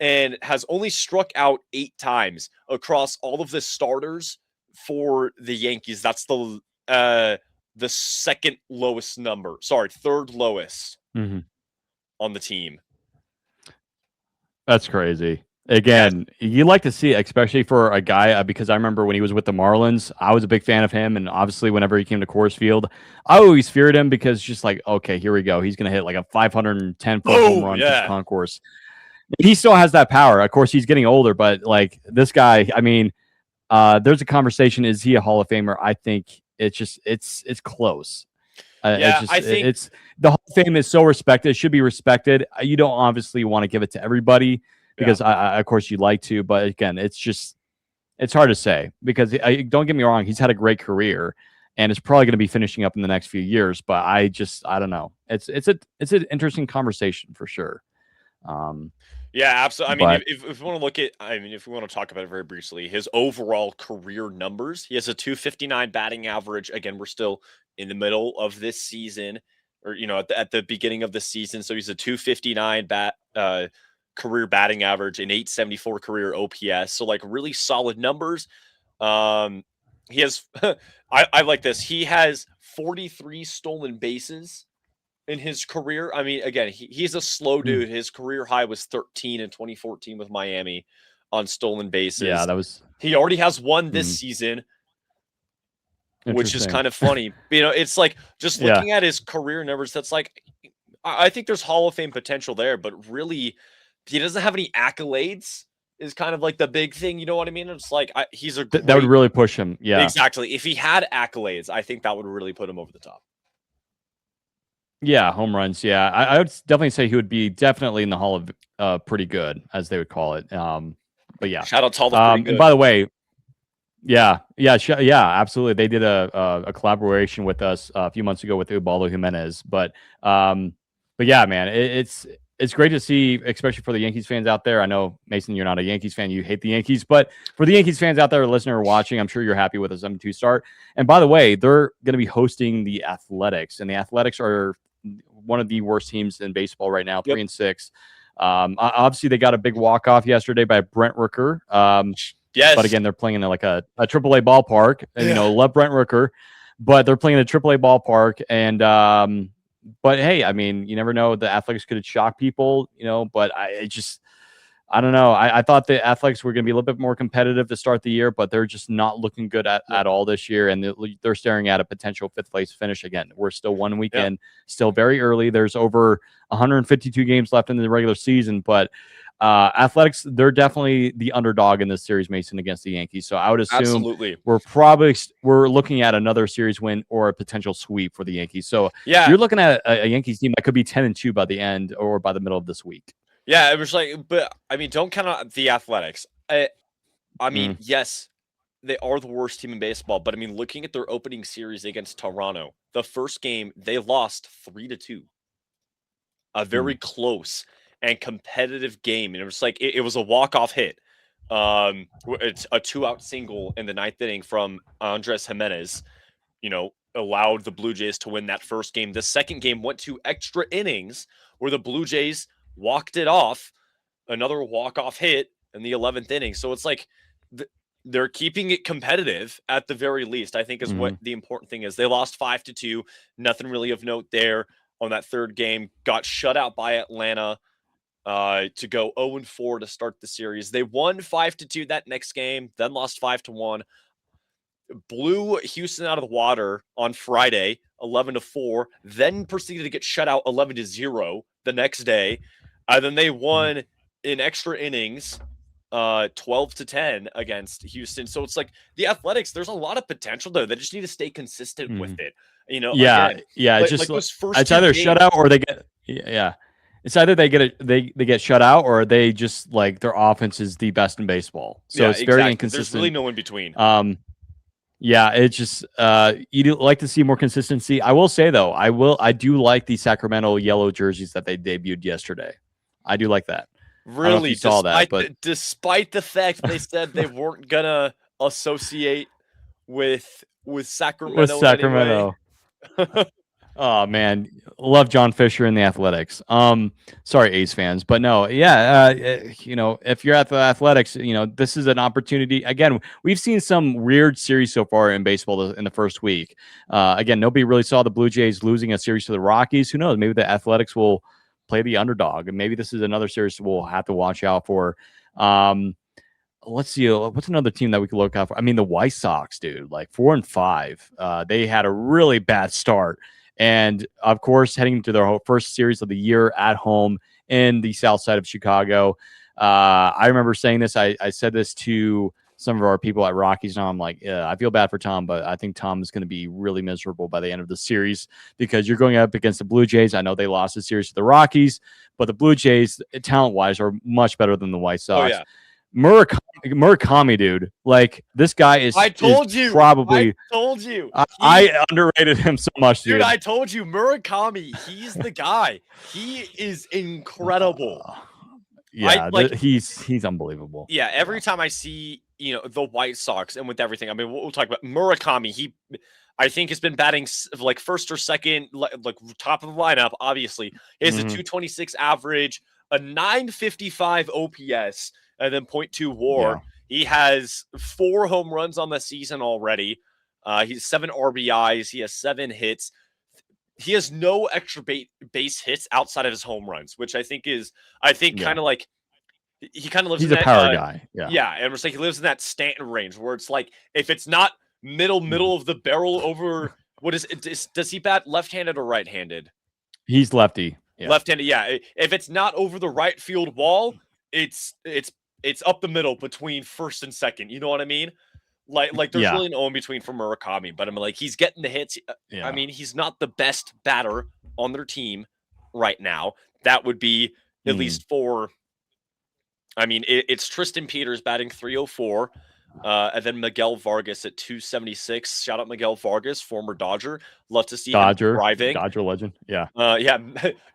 and has only struck out 8 times across all of the starters for the Yankees. That's the second lowest number. Sorry, third lowest Mhm. on the team. That's crazy. Yes. Again, you like to see it, especially for a guy, because I remember when he was with the Marlins, I was a big fan of him, and obviously whenever he came to Coors Field, I always feared him because just like, okay, here we go. He's going to hit like a 510-foot home Boom. run to the Yeah. concourse. He still has that power. Of course, he's getting older, but like this guy, I mean, there's a conversation, is he a Hall of Famer? I think it's close. Yeah. I think, It's the Hall of Fame is so respected. It should be respected. You don't obviously want to give it to everybody yeah. because of course you'd like to, but again, it's hard to say because don't get me wrong, he's had a great career and it's probably going to be finishing up in the next few years. But I don't know. It's an interesting conversation for sure. Yeah, absolutely. I mean, But if we want to look at, I mean, if we want to talk about it very briefly, his overall career numbers, he has a 259 batting average. Again, we're still in the middle of this season, or at the beginning of the season. So he's a 259 career batting average, an 874 career OPS. So like really solid numbers. He has, I like this. He has 43 stolen bases in his career. I mean, again, he's a slow dude. His career high was 13 in 2014 with Miami on stolen yeah, bases. that was He already has one this mm, season, which is interesting. kind of funny. It's like just Yeah. looking at his career numbers, that's like, I think there's Hall of Fame potential there, but really, he doesn't have any accolades, is kind of like the big thing. You know what I mean? It's like, he's a That would great, really push him. Yeah. exactly. If he had accolades, I think that would really put him over the top. Yeah, home runs. Yeah, I would definitely say he would be definitely in the Hall of pretty good, as they would call it. But yeah. Shout out to all the pretty And good. by the way, yeah, absolutely. They did a collaboration with us a few months ago with Ubaldo Jimenez. But yeah, man, it's great to see, especially for the Yankees fans out there. I know, Mason, you're not a Yankees fan; you hate the Yankees. But for the Yankees fans out there, listener or watching, I'm sure you're happy with a 7-2 start. And by the way, they're going to be hosting the Athletics, and the Athletics are one of the worst teams in baseball right now, Yep. 3-6. Obviously, they got a big walk off yesterday by Brent Rooker. Yes. But again, they're playing in like a AAA ballpark. And, love Brent Rooker, but they're playing in a AAA ballpark. And but hey, I mean, you never know. The Athletics could shock people, But I don't know. I thought the Athletics were going to be a little bit more competitive to start the year, but they're just not looking good at all this year. And they're staring at a potential 5th place finish again. We're still one weekend, still very early. There's over 152 games left in the regular season, but Athletics, they're definitely the underdog in this series, Mason, against the Yankees. So I would assume Absolutely. we're looking at another series win or a potential sweep for the Yankees. So you're looking at a Yankees team that could be 10-2 by the end or by the middle of this week. Yeah, it was like, but I mean, don't count out the Athletics. I mean, yes, they are the worst team in baseball, but I mean, looking at their opening series against Toronto, the first game they lost 3-2. A very close and competitive game, and it was like it was a walk-off hit. It's a 2-out single in the 9th inning from Andres Jimenez. Allowed the Blue Jays to win that first game. The second game went to extra innings where the Blue Jays walked it off, another walk-off hit in the 11th inning. So it's like they're keeping it competitive at the very least, I think is what the important thing is. They lost 5-2, nothing really of note there on that third game. Got shut out by Atlanta to go 0-4 to start the series. They won 5-2 that next game, then lost 5-1. Blew Houston out of the water on Friday, 11-4, then proceeded to get shut out 11-0 the next day. Then they won in extra innings, 12-10 against Houston. So it's like the Athletics, there's a lot of potential there. They just need to stay consistent with it. Again, It's just like those first it's two either games, shut out or they get It's either they get shut out or they just like their offense is the best in baseball. So it's very inconsistent. There's really no in between. Yeah, it's just you do like to see more consistency. I will say though, I do like the Sacramento yellow jerseys that they debuted yesterday. I do like that. Really, you saw that, but despite the fact they said they weren't gonna associate with Sacramento. with Sacramento. Anyway. Oh man, love John Fisher and the Athletics. Sorry, A's fans, but no, yeah, if you're at the Athletics, this is an opportunity. Again, we've seen some weird series so far in baseball in the first week. Again, nobody really saw the Blue Jays losing a series to the Rockies. Who knows? Maybe the Athletics will play the underdog, and maybe this is another series we'll have to watch out for. Let's see. What's another team that we could look out for? I mean, the White Sox, dude, like 4-5. They had a really bad start. And of course, heading to their first series of the year at home in the south side of Chicago. I remember saying this. I said this to some of our people at Rockies. Now I'm like, yeah, I feel bad for Tom, but I think Tom is going to be really miserable by the end of the series because you're going up against the Blue Jays. I know they lost the series to the Rockies, but the Blue Jays, talent-wise, are much better than the White Sox. Oh, yeah. Murakami, dude, like this guy is. I told you. Probably. I told you. I underrated him so much, dude. I told you, Murakami. He's the guy. He is incredible. Yeah, he's unbelievable. Yeah, every time I see the White Sox and with everything, I mean, we'll talk about Murakami. I think has been batting like first or second, like top of the lineup. Obviously, he has a 226 average, a 955 OPS. And then 0.2 WAR. Yeah. He has 4 home runs on the season already. He's 7 RBIs. He has 7 hits. He has no extra base hits outside of his home runs, which I think kind of like he kind of lives. He's in a power guy. Yeah, and it's like he lives in that Stanton range where it's like if it's not middle of the barrel over what is it? Does he bat left-handed or right-handed? He's lefty. Yeah. Left-handed. Yeah. If it's not over the right field wall, it's up the middle between first and second. You know what I mean? Like there's really no in between for Murakami, but I mean, like he's getting the hits. Yeah. I mean, he's not the best batter on their team right now. That would be at least for. I mean, it's Tristan Peters batting 304, and then Miguel Vargas at 276. Shout out Miguel Vargas, former Dodger. Love to see him thriving. Dodger legend. Yeah.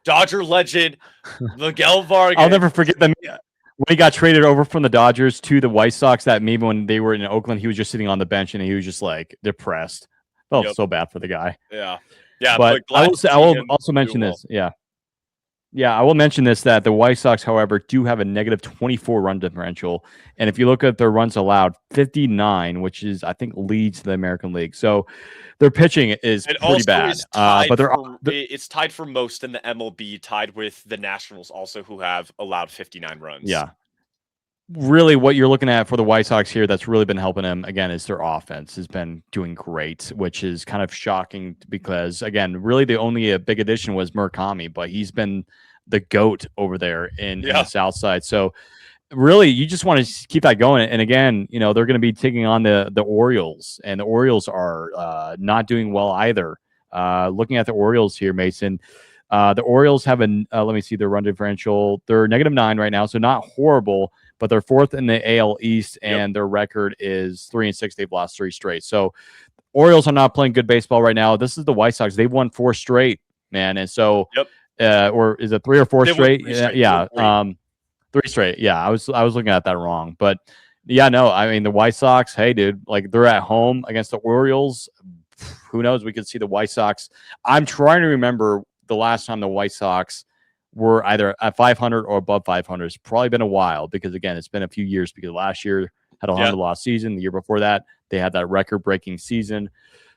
Dodger legend Miguel Vargas. I'll never forget them. When he got traded over from the Dodgers to the White Sox, that meme when they were in Oakland, he was just sitting on the bench and he was just like depressed. Felt so bad for the guy. Yeah. But I will also mention this. Yeah, I will mention this, that the White Sox, however, do have a negative 24 run differential. And if you look at their runs allowed, 59, which is, I think, leads the American League. So their pitching is pretty bad. It's tied for most in the MLB, tied with the Nationals also, who have allowed 59 runs. Yeah. Really, what you're looking at for the White Sox here that's really been helping them, again, is their offense has been doing great, which is kind of shocking because, again, really the only big addition was Murakami, but he's been the GOAT over there in the South Side. So really, you just want to keep that going. And again, they're going to be taking on the Orioles, and the Orioles are not doing well either. Looking at the Orioles here, Mason, the Orioles have let me see their run differential. They're -9 right now, so not horrible, but they're 4th in the AL East, and their record is 3-6. They've lost 3 straight. So Orioles are not playing good baseball right now. This is the White Sox. They've won 4 straight, man. And so, or is it 3 or 4 straight? 3 straight? Yeah. 3 straight. Yeah. I was looking at that wrong, but yeah, no, I mean, the White Sox, hey dude, like they're at home against the Orioles. Who knows? We could see the White Sox. I'm trying to remember the last time the White Sox were either at 500 or above 500. It's probably been a while because, again, it's been a few years because last year had a 100-loss season. The year before that, they had that record-breaking season.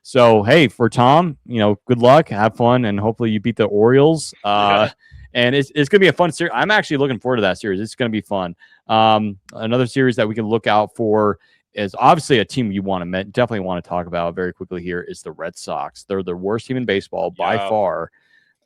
So, hey, for Tom, good luck, have fun, and hopefully you beat the Orioles. And it's going to be a fun series. I'm actually looking forward to that series. It's going to be fun. Another series that we can look out for is obviously a team you definitely want to talk about very quickly here is the Red Sox. They're the worst team in baseball by far.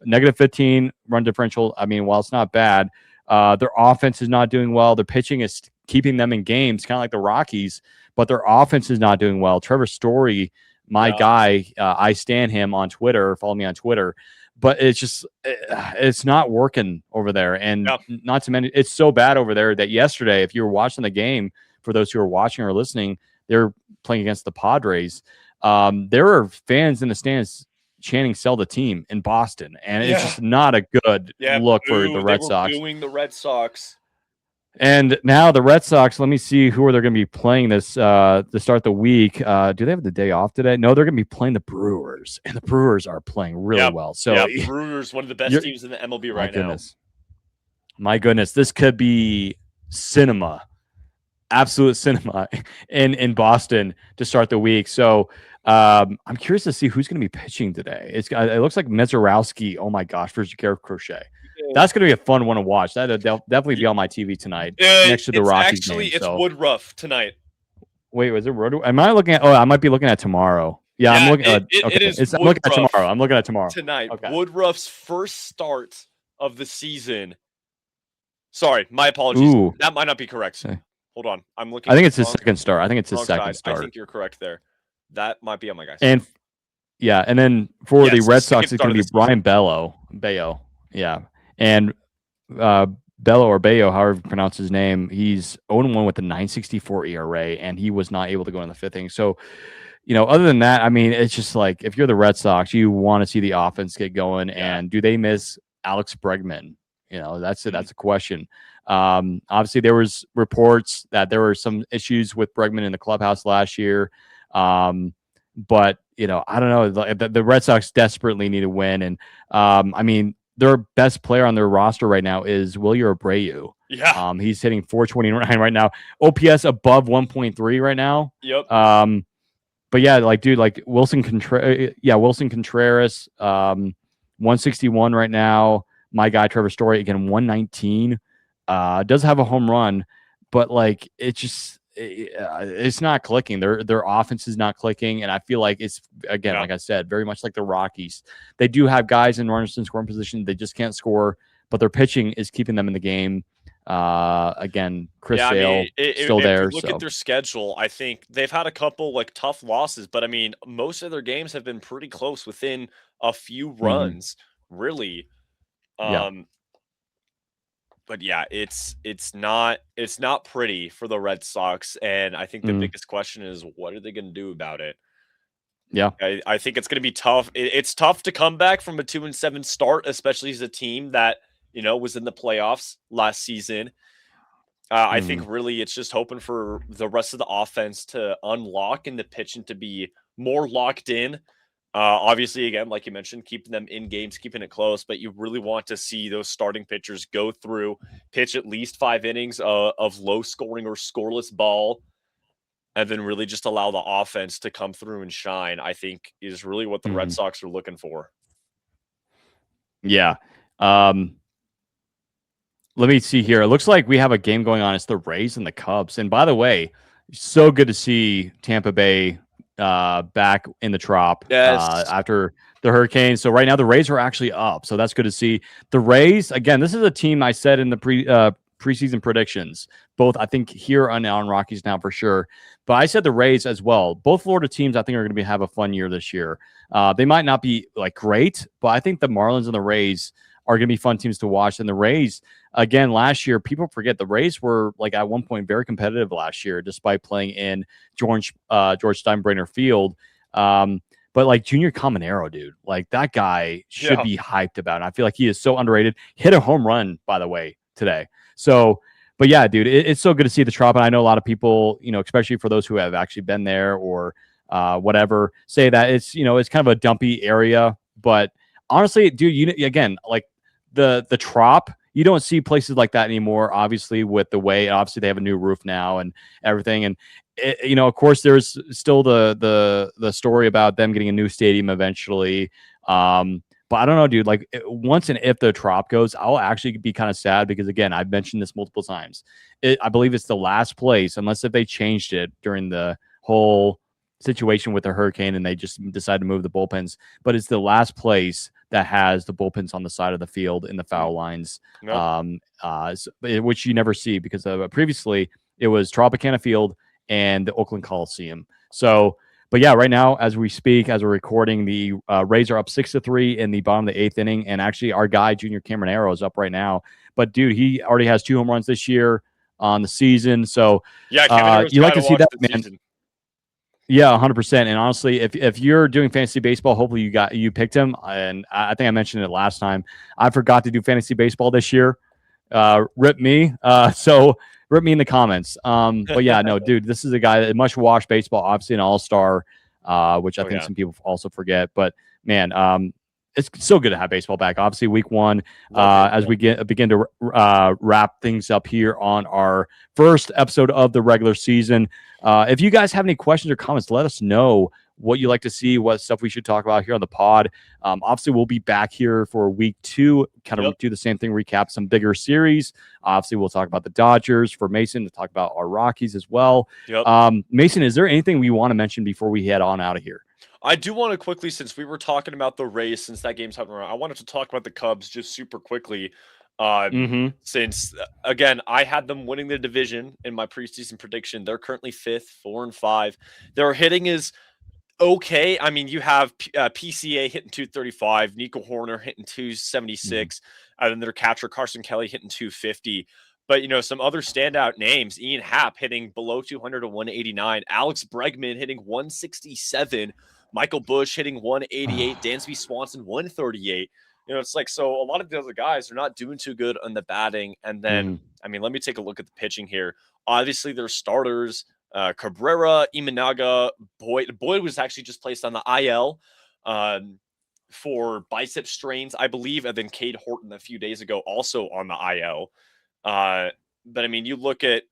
-15 run differential. I mean, while it's not bad, their offense is not doing well. Their pitching is keeping them in games, kind of like the Rockies, but their offense is not doing well. Trevor Story, my guy, I stan him on Twitter. Follow me on Twitter. But it's just, it's not working over there. And not to mention, it's so bad over there that yesterday, if you were watching the game, for those who are watching or listening, they're playing against the Padres. There are fans in the stands chanting "Sell the team" in Boston, and it's just not a good look for the Red Sox. Booing the Red Sox. And now the Red Sox, let me see who are they going to be playing this to start the week. Do they have the day off today? No, they're going to be playing the Brewers, and the Brewers are playing really Yeah, well. So yeah, Brewers, one of the best you're, teams in the MLB my right now. goodness, this could be cinema, absolute cinema in Boston to start the week. So I'm curious to see who's going to be pitching today. It looks like Mezarowski. Oh my gosh, for Jared Crochet. That's going to be a fun one to watch. That'll definitely be on my TV tonight next to the Rockies actually, game. It's So. Woodruff tonight. Wait, was it Roto? Am I looking at? Oh, I might be looking at tomorrow. Yeah, I'm looking. Okay, it is. I'm looking at tomorrow. I'm looking at tomorrow Tonight. Okay. Woodruff's first start of the season. Sorry, my apologies. Ooh. That might not be correct. Hold on, I'm looking. I think it's his second start. I think it's his second start. I think you're correct there. That might be on my guys. And yeah, and then for the Red Sox, it's going to be Brian Bayo. Yeah, and Bello or Bayo, however you pronounce his name, he's 0-1 with a 9.64 ERA, and he was not able to go in the fifth inning. So, other than that, I mean, it's just like if you're the Red Sox, you want to see the offense get going. Yeah. And do they miss Alex Bregman? That's a question. Obviously, there was reports that there were some issues with Bregman in the clubhouse last year. But, I don't know. The Red Sox desperately need to win. And, I mean, their best player on their roster right now is Wilyer Abreu. Yeah. He's hitting 429 right now. OPS above 1.3 right now. Yep. But yeah, Wilson Contreras, 161 right now. My guy Trevor Story again, 119. Does have a home run, but it's not clicking. Their offense is not clicking, and I feel like it's again, like I said, very much like the Rockies. They do have guys in runners in scoring position. They just can't score, but their pitching is keeping them in the game. Again, Chris Sale still there. If you look at their schedule, I think they've had a couple tough losses, but I mean, most of their games have been pretty close, within a few runs, really. But yeah, it's not pretty for the Red Sox, and I think the biggest question is, what are they going to do about it? Yeah, I think it's going to be tough. It's tough to come back from a 2-7 start, especially as a team that was in the playoffs last season. I think really it's just hoping for the rest of the offense to unlock and the pitching to be more locked in. Obviously, again, like you mentioned, keeping them in games, keeping it close, but you really want to see those starting pitchers go through, pitch at least 5 innings of low scoring or scoreless ball, and then really just allow the offense to come through and shine, I think is really what the Red Sox are looking for. Yeah. Let me see here. It looks like we have a game going on. It's the Rays and the Cubs. And by the way, so good to see Tampa Bay back in the Trop after the hurricane. So right now the Rays are actually up. So that's good to see. The Rays, again, this is a team I said in the preseason predictions, both I think here on Rockies now for sure. But I said the Rays as well. Both Florida teams I think are going to have a fun year this year. They might not be great, but I think the Marlins and the Rays are going to be fun teams to watch. And the Rays, again, last year, people forget the Rays were at one point very competitive last year, despite playing in George Steinbrenner Field. But Junior Caminero, dude, that guy should be hyped about. And I feel like he is so underrated. Hit a home run, by the way, today. So, but yeah, dude, it's so good to see the Trop. And I know a lot of people, especially for those who have actually been there or whatever, say that it's kind of a dumpy area. But honestly, dude, again, the Trop, you don't see places like that anymore, obviously, with the way, obviously they have a new roof now and everything. And, of course, there's still the story about them getting a new stadium eventually. But I don't know, dude, once and if the Trop goes, I'll actually be kind of sad because, again, I've mentioned this multiple times. I believe it's the last place, unless if they changed it during the whole situation with the hurricane and they just decided to move the bullpens, but it's the last place that has the bullpens on the side of the field in the foul lines, which you never see because previously it was Tropicana Field and the Oakland Coliseum. So, but yeah, right now, as we speak, as we're recording, the Rays are up 6-3 in the bottom of the 8th inning. And actually our guy, Junior Caminero, is up right now. But dude, he already has 2 home runs this year on the season. So yeah, you like to see that, man. Season. Yeah, 100%. And honestly, if you're doing fantasy baseball, hopefully you picked him. And I think I mentioned it last time. I forgot to do fantasy baseball this year. Rip me. So rip me in the comments. But yeah, no, dude, this is a guy that much watched baseball, obviously an all-star, which I Oh think yeah, some people also forget. But man, it's so good to have baseball back. Obviously, week one, love as baseball. we begin to wrap things up here on our first episode of the regular season. If you guys have any questions or comments, let us know what you like to see, what stuff we should talk about here on the pod. Obviously, we'll be back here for week two, kind of Yep. do the same thing, recap some bigger series. Obviously, we'll talk about the Dodgers for Mason, to talk about our Rockies as well. Yep. Mason, is there anything we want to mention before we head on out of here? I do want to quickly, since we were talking about the Rays, since that game's happening around, I wanted to talk about the Cubs just super quickly. Mm-hmm. Since again, I had them winning the division in my preseason prediction. They're currently fifth, 4-5. Their hitting is okay. I mean, you have PCA hitting 235, Nico Horner hitting 276, and then their catcher Carson Kelly hitting 250. But some other standout names: Ian Happ hitting below 200 to 189, Alex Bregman hitting 167, Michael Bush hitting 188, Dansby Swanson 138. It's like, so a lot of the other guys are not doing too good on the batting. And then, I mean, let me take a look at the pitching here. Obviously, their starters: Cabrera, Imanaga, Boyd. Boyd was actually just placed on the IL for bicep strains, I believe, and then Cade Horton a few days ago also on the IL. But I mean, you look at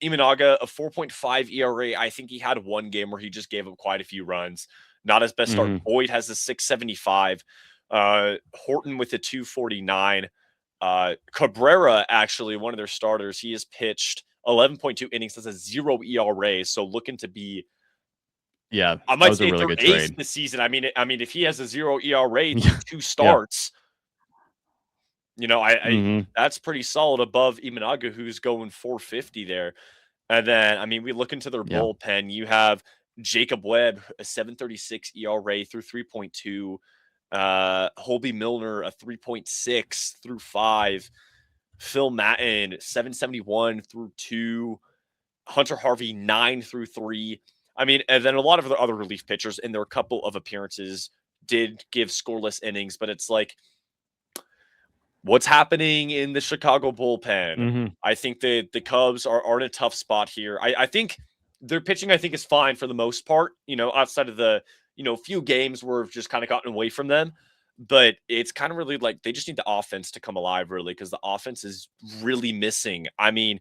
Imanaga, a 4.5 ERA. I think he had one game where he just gave up quite a few runs. Not his best start. Boyd has a 675. Horton with a 249. Cabrera, actually, one of their starters, he has pitched 11.2 innings, has a 0 ERA. So looking to be, Yeah, I might was a say, really their good ace trade. this season. I mean, if he has a 0 ERA through two starts, that's pretty solid above Imanaga, who's going 450 there. And then, I mean, we look into their Yeah. bullpen. You have Jacob Webb, a 736 ERA through 3.2. Holby Milner, a 3.6 through 5. Phil Matten, 771 through 2. Hunter Harvey, 9 through 3. I mean, and then a lot of the other relief pitchers in their couple of appearances did give scoreless innings, but it's like, what's happening in the Chicago bullpen? I think the Cubs are in a tough spot here. I think their pitching, I think, is fine for the most part, outside of the, few games where we've just kind of gotten away from them. But it's kind of really like they just need the offense to come alive, really, because the offense is really missing. I mean,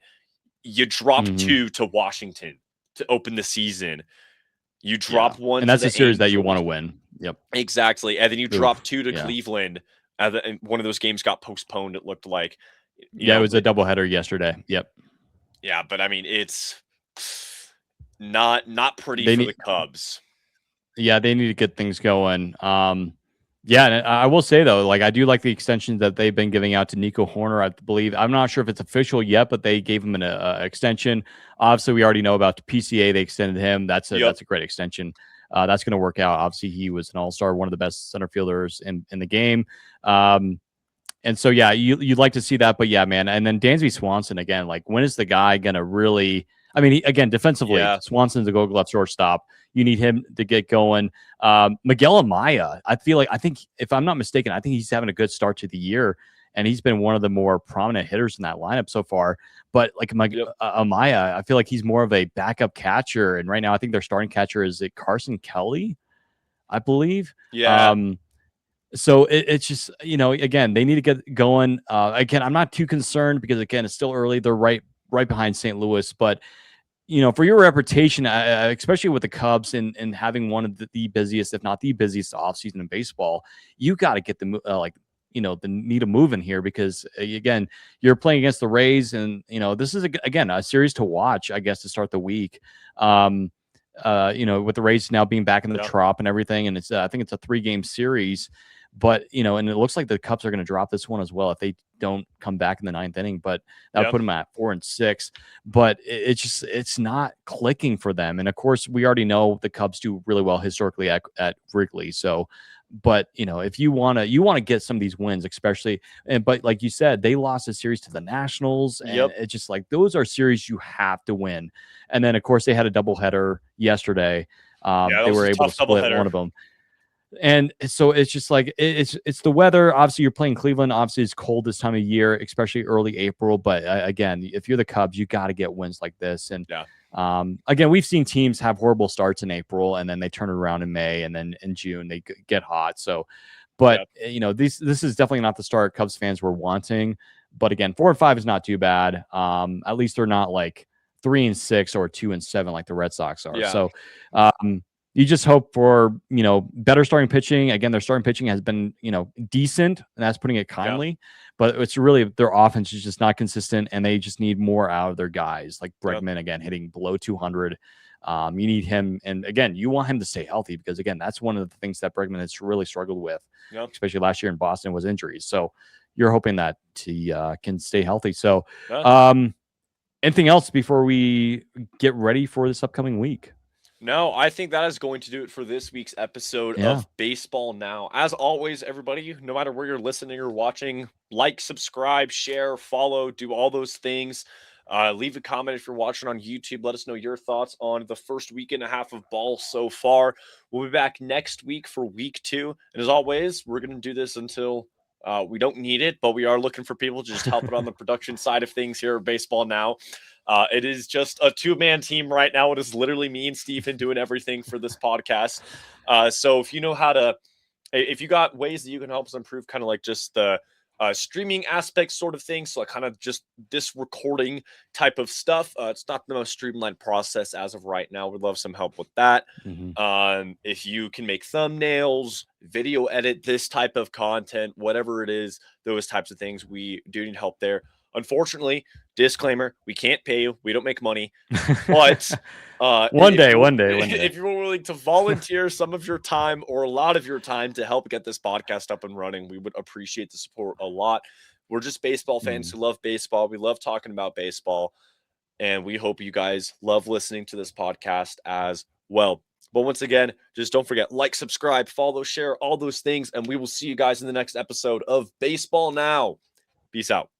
you drop 2 to Washington to open the season. You drop 1 and to that's the a series that you Angels. want to win. Yep. Exactly. And then you drop 2 to yeah. Cleveland. And one of those games got postponed, it looked like. It was a doubleheader yesterday. Yep. Yeah, but I mean, it's not pretty for the Cubs. Yeah, they need to get things going. Yeah, and I will say though, like I do like the extensions that they've been giving out to Nico Horner. I believe, I'm not sure if it's official yet, but they gave him an extension. Obviously, we already know about the PCA. They extended him. That's a great extension. That's going to work out. Obviously, he was an all-star, one of the best center fielders in the game. And so, yeah, you'd like to see that. But yeah, man. And then Dansby Swanson, again, like when is the guy going to really, I mean, again, defensively, Swanson's a gold glove shortstop. You need him to get going. Miguel Amaya, I think, if I'm not mistaken, I think he's having a good start to the year. And he's been one of the more prominent hitters in that lineup so far. But like Amaya, I feel like he's more of a backup catcher. And right now, I think their starting catcher is Carson Kelly, I believe. Yeah. So it's just, again, they need to get going. Again, I'm not too concerned because, again, it's still early. They're right behind St. Louis. But, for your reputation, especially with the Cubs and having one of the busiest, if not the busiest offseason in baseball, you got to get the need a move in here because, again, you're playing against the Rays. And, this is, again, a series to watch, I guess, to start the week. With the Rays now being back in the Trop and everything. And I think it's a 3-game series. But, and it looks like the Cubs are going to drop this one as well if they don't come back in the 9th inning. But that would put them at 4-6. But it's not clicking for them. And, of course, we already know the Cubs do really well historically at Wrigley. So, but, if you want to get some of these wins, especially, but like you said, they lost a series to the Nationals. And it's just like those are series you have to win. And then, of course, they had a doubleheader yesterday. They were able to split one of them. And so it's just like it's the weather. Obviously, you're playing Cleveland. Obviously, it's cold this time of year, especially early April. But again, if you're the Cubs, you got to get wins like this. And Yeah. again, we've seen teams have horrible starts in April, and then they turn it around in May, and then in June they get hot. So, but this is definitely not the start Cubs fans were wanting. But again, 4-5 is not too bad. At least they're not like 3-6 or 2-7 like the Red Sox are. Yeah. So, you just hope for, better starting pitching. Again, their starting pitching has been, decent, and that's putting it kindly. But it's really their offense is just not consistent, and they just need more out of their guys. Like Bregman, again, hitting below 200. You need him. And again, you want him to stay healthy because, again, that's one of the things that Bregman has really struggled with, especially last year in Boston, was injuries. So you're hoping that he can stay healthy. So anything else before we get ready for this upcoming week? No, I think that is going to do it for this week's episode of Baseball Now. As always, everybody, no matter where you're listening or watching, like, subscribe, share, follow, do all those things. Leave a comment if you're watching on YouTube. Let us know your thoughts on the first week and a half of ball so far. We'll be back next week for week 2. And as always, we're going to do this until we don't need it, but we are looking for people to just help it on the production side of things here at Baseball Now. It is just a 2-man team right now. It is literally me and Stephen doing everything for this podcast. So if you know if you got ways that you can help us improve kind of like just the streaming aspect sort of thing. So like kind of just this recording type of stuff. It's not the most streamlined process as of right now. We'd love some help with that. If you can make thumbnails, video edit, this type of content, whatever it is, those types of things, we do need help there. Unfortunately, disclaimer, we can't pay you. We don't make money. But one day. If you're willing to volunteer some of your time or a lot of your time to help get this podcast up and running, we would appreciate the support a lot. We're just baseball fans who love baseball. We love talking about baseball. And we hope you guys love listening to this podcast as well. But once again, just don't forget, like, subscribe, follow, share, all those things. And we will see you guys in the next episode of Baseball Now. Peace out.